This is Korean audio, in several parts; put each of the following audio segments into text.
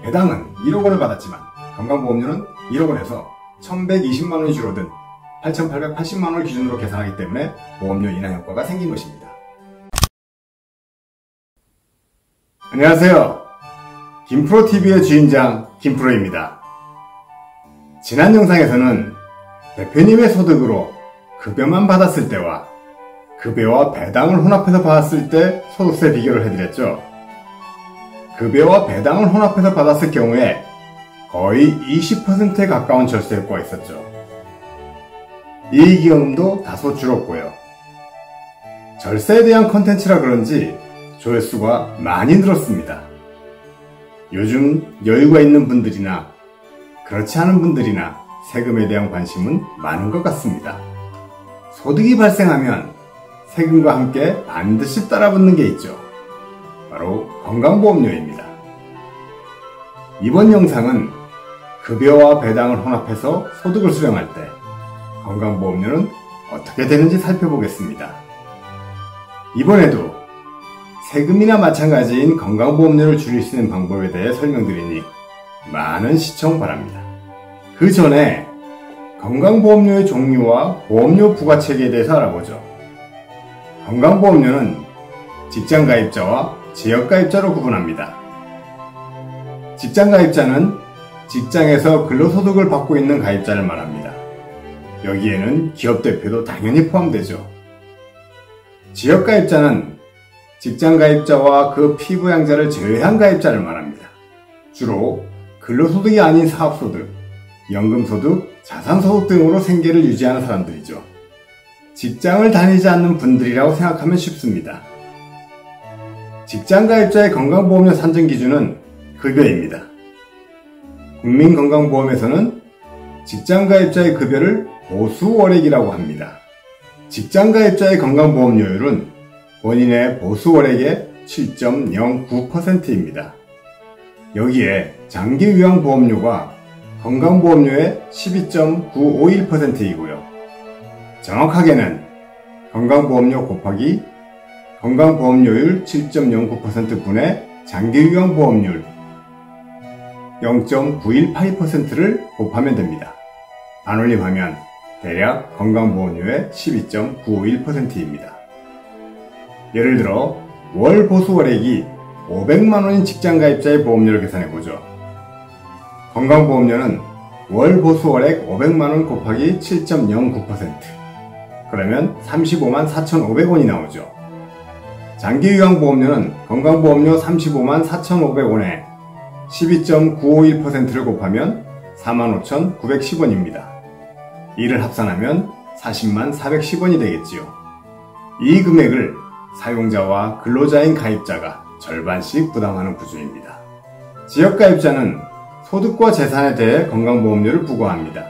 배당은 1억 원을 받았지만 건강보험료는 1억 원에서 1120만 원이 줄어든 8,880만 원을 기준으로 계산하기 때문에 보험료 인하 효과가 생긴 것입니다. 안녕하세요. 김프로TV의 주인장 김프로입니다. 지난 영상에서는 대표님의 소득으로 급여만 받았을 때와 급여와 배당을 혼합해서 받았을 때 소득세 비교를 해드렸죠. 급여와 배당을 혼합해서 받았을 경우에 거의 20%에 가까운 절세 효과가 있었죠. 이익이익금도 다소 줄었고요. 절세에 대한 컨텐츠라 그런지 조회수가 많이 늘었습니다. 요즘 여유가 있는 분들이나 그렇지 않은 분들이나 세금에 대한 관심은 많은 것 같습니다. 소득이 발생하면 세금과 함께 반드시 따라붙는 게 있죠. 바로 건강보험료입니다. 이번 영상은 급여와 배당을 혼합해서 소득을 수령할 때 건강보험료는 어떻게 되는지 살펴보겠습니다. 이번에도 세금이나 마찬가지인 건강보험료를 줄일 수 있는 방법에 대해 설명드리니 많은 시청 바랍니다. 그 전에 건강보험료의 종류와 보험료 부과체계에 대해서 알아보죠. 건강보험료는 직장가입자와 지역가입자로 구분합니다. 직장가입자는 직장에서 근로소득을 받고 있는 가입자를 말합니다. 여기에는 기업대표도 당연히 포함되죠. 지역가입자는 직장가입자와 그 피부양자를 제외한 가입자를 말합니다. 주로 근로소득이 아닌 사업소득, 연금소득, 자산소득 등으로 생계를 유지하는 사람들이죠. 직장을 다니지 않는 분들이라고 생각하면 쉽습니다. 직장가입자의 건강보험료 산정 기준은 급여입니다. 국민건강보험에서는 직장가입자의 급여를 보수월액이라고 합니다. 직장가입자의 건강보험료율은 본인의 보수월액의 7.09%입니다. 여기에 장기요양보험료가 건강보험료의 12.951%이고요. 정확하게는 건강보험료 곱하기 건강보험료율 7.09%분의 장기요양보험료율 0.9182%를 곱하면 됩니다. 반올림하면 대략 건강보험료의 12.951%입니다. 예를 들어 월 보수월액이 500만원인 직장가입자의 보험료를 계산해보죠. 건강보험료는 월 보수월액 500만원 곱하기 7.09% 그러면 35만 4,500원이 나오죠. 장기요양보험료는 건강보험료 35만 4,500원에 12.951%를 곱하면 45,910원입니다. 이를 합산하면 40만 410원이 되겠지요. 이 금액을 사용자와 근로자인 가입자가 절반씩 부담하는 구조입니다. 지역가입자는 소득과 재산에 대해 건강보험료를 부과합니다.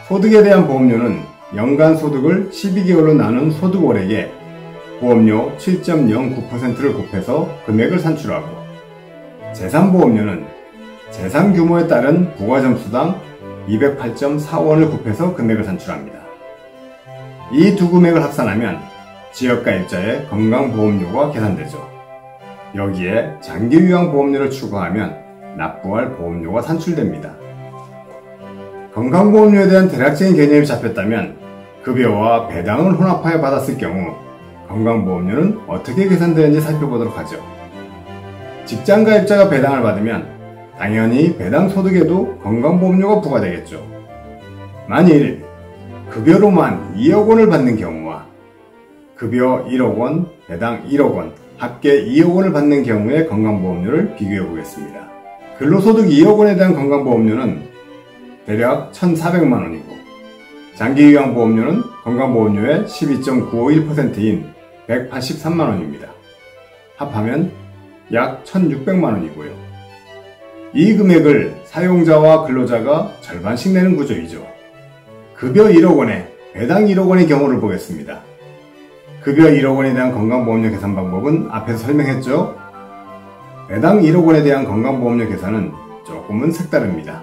소득에 대한 보험료는 연간 소득을 12개월로 나눈 소득월액에 보험료 7.09%를 곱해서 금액을 산출하고, 재산보험료는 재산 규모에 따른 부과점수당 208.45원을 곱해서 금액을 산출합니다. 이 두 금액을 합산하면 지역가입자의 건강보험료가 계산되죠. 여기에 장기요양보험료를 추가하면 납부할 보험료가 산출됩니다. 건강보험료에 대한 대략적인 개념이 잡혔다면 급여와 배당을 혼합하여 받았을 경우 건강보험료는 어떻게 계산되는지 살펴보도록 하죠. 직장가입자가 배당을 받으면 당연히 배당 소득에도 건강보험료가 부과되겠죠. 만일 급여로만 2억 원을 받는 경우와 급여 1억 원, 배당 1억 원, 합계 2억 원을 받는 경우의 건강보험료를 비교해 보겠습니다. 근로소득 2억 원에 대한 건강보험료는 대략 1,400만 원이고 장기요양보험료는 건강보험료의 12.951%인 183만 원입니다. 합하면 약 1,600만 원이고요. 이 금액을 사용자와 근로자가 절반씩 내는 구조이죠. 급여 1억 원에 배당 1억 원의 경우를 보겠습니다. 급여 1억 원에 대한 건강보험료 계산 방법은 앞에서 설명했죠. 배당 1억 원에 대한 건강보험료 계산은 조금은 색다릅니다.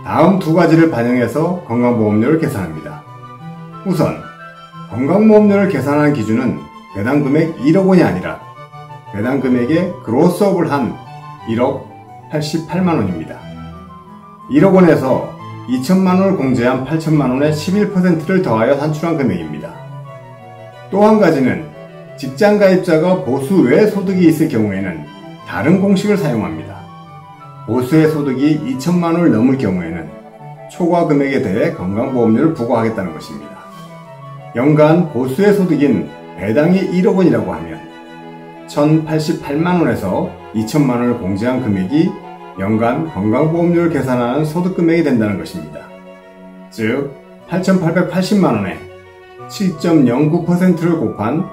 다음 두 가지를 반영해서 건강보험료를 계산합니다. 우선 건강보험료를 계산하는 기준은 배당 금액 1억 원이 아니라 배당 금액의 그로스업을 한 1억 88만원입니다. 1억원에서 2천만원을 공제한 8천만원의 11%를 더하여 산출한 금액입니다. 또 한 가지는 직장가입자가 보수 외 소득이 있을 경우에는 다른 공식을 사용합니다. 보수의 소득이 2천만원을 넘을 경우에는 초과 금액에 대해 건강보험료를 부과하겠다는 것입니다. 연간 보수의 소득인 배당이 1억원이라고 하면 1,088만원에서 2천만원을 공제한 금액이 연간 건강보험료를 계산하는 소득금액이 된다는 것입니다. 즉 8,880만원에 7.09%를 곱한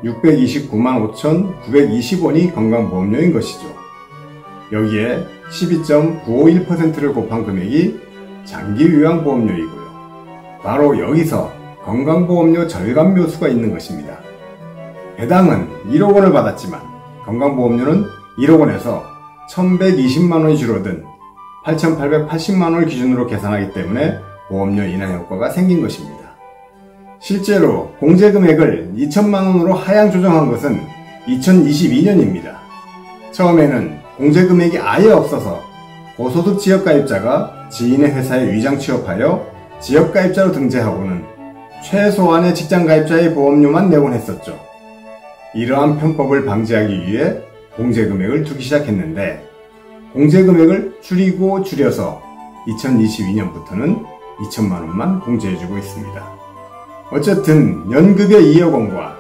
629만 5,920원이 건강보험료인 것이죠. 여기에 12.951%를 곱한 금액이 장기요양보험료이고요. 바로 여기서 건강보험료 절감묘수가 있는 것입니다. 배당은 1억원을 받았지만 건강보험료는 1억원에서 1,120만원이 줄어든 8,880만원을 기준으로 계산하기 때문에 보험료 인하 효과가 생긴 것입니다. 실제로 공제금액을 2천만원으로 하향 조정한 것은 2022년입니다. 처음에는 공제금액이 아예 없어서 고소득 지역가입자가 지인의 회사에 위장 취업하여 지역가입자로 등재하고는 최소한의 직장가입자의 보험료만 내곤 했었죠. 이러한 편법을 방지하기 위해 공제금액을 두기 시작했는데 공제금액을 줄여서 2022년부터는 2천만원만 공제해주고 있습니다. 어쨌든 연급여 2억원과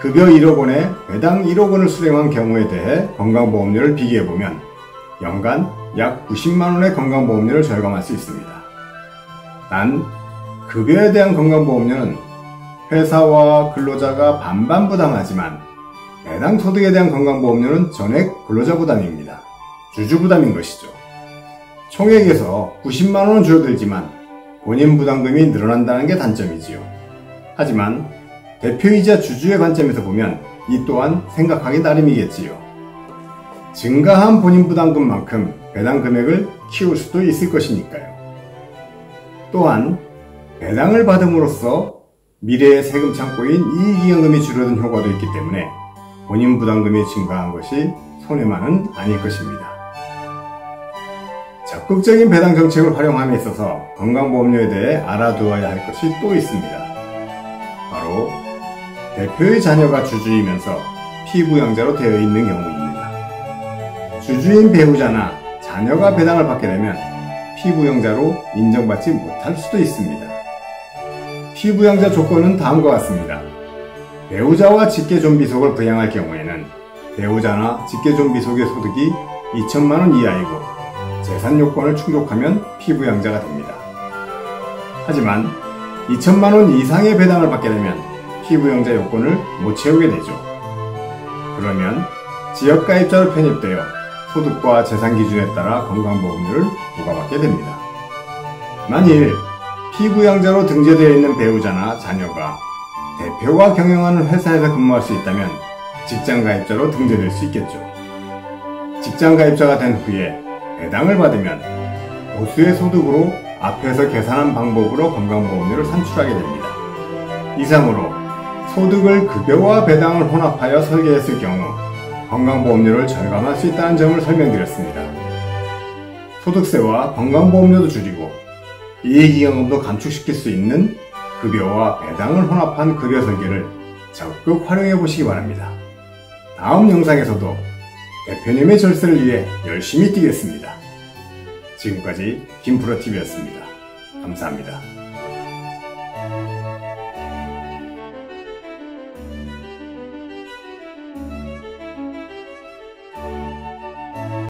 급여 1억원에 배당 1억원을 수령한 경우에 대해 건강보험료를 비교해보면 연간 약 90만원의 건강보험료를 절감할 수 있습니다. 단 급여에 대한 건강보험료는 회사와 근로자가 반반 부담하지만 배당 소득에 대한 건강보험료는 전액 근로자 부담입니다. 주주 부담인 것이죠. 총액에서 90만원은 줄어들지만 본인 부담금이 늘어난다는 게 단점이지요. 하지만 대표이자 주주의 관점에서 보면 이 또한 생각하기 나름이겠지요. 증가한 본인 부담금만큼 배당 금액을 키울 수도 있을 것이니까요. 또한 배당을 받음으로써 미래의 세금 창고인 이익이연금이 줄어든 효과도 있기 때문에 본인 부담금이 증가한 것이 손해만은 아닐 것입니다. 적극적인 배당 정책을 활용함에 있어서 건강보험료에 대해 알아두어야 할 것이 또 있습니다. 바로 대표의 자녀가 주주이면서 피부양자로 되어 있는 경우입니다. 주주인 배우자나 자녀가 배당을 받게 되면 피부양자로 인정받지 못할 수도 있습니다. 피부양자 조건은 다음과 같습니다. 배우자와 직계존비속을 부양할 경우에는 배우자나 직계존비속의 소득이 2천만원 이하이고 재산 요건을 충족하면 피부양자가 됩니다. 하지만 2천만원 이상의 배당을 받게 되면 피부양자 요건을 못 채우게 되죠. 그러면 지역가입자로 편입되어 소득과 재산 기준에 따라 건강보험료를 부과받게 됩니다. 만일 피부양자로 등재되어 있는 배우자나 자녀가 대표가 경영하는 회사에서 근무할 수 있다면 직장가입자로 등재될 수 있겠죠. 직장가입자가 된 후에 배당을 받으면 보수의 소득으로 앞에서 계산한 방법으로 건강보험료를 산출하게 됩니다. 이상으로 소득을 급여와 배당을 혼합하여 설계했을 경우 건강보험료를 절감할 수 있다는 점을 설명드렸습니다. 소득세와 건강보험료도 줄이고 이익이연금도 감축시킬 수 있는 급여와 배당을 혼합한 급여 설계를 적극 활용해 보시기 바랍니다. 다음 영상에서도 대표님의 절세를 위해 열심히 뛰겠습니다. 지금까지 김프로TV였습니다. 감사합니다.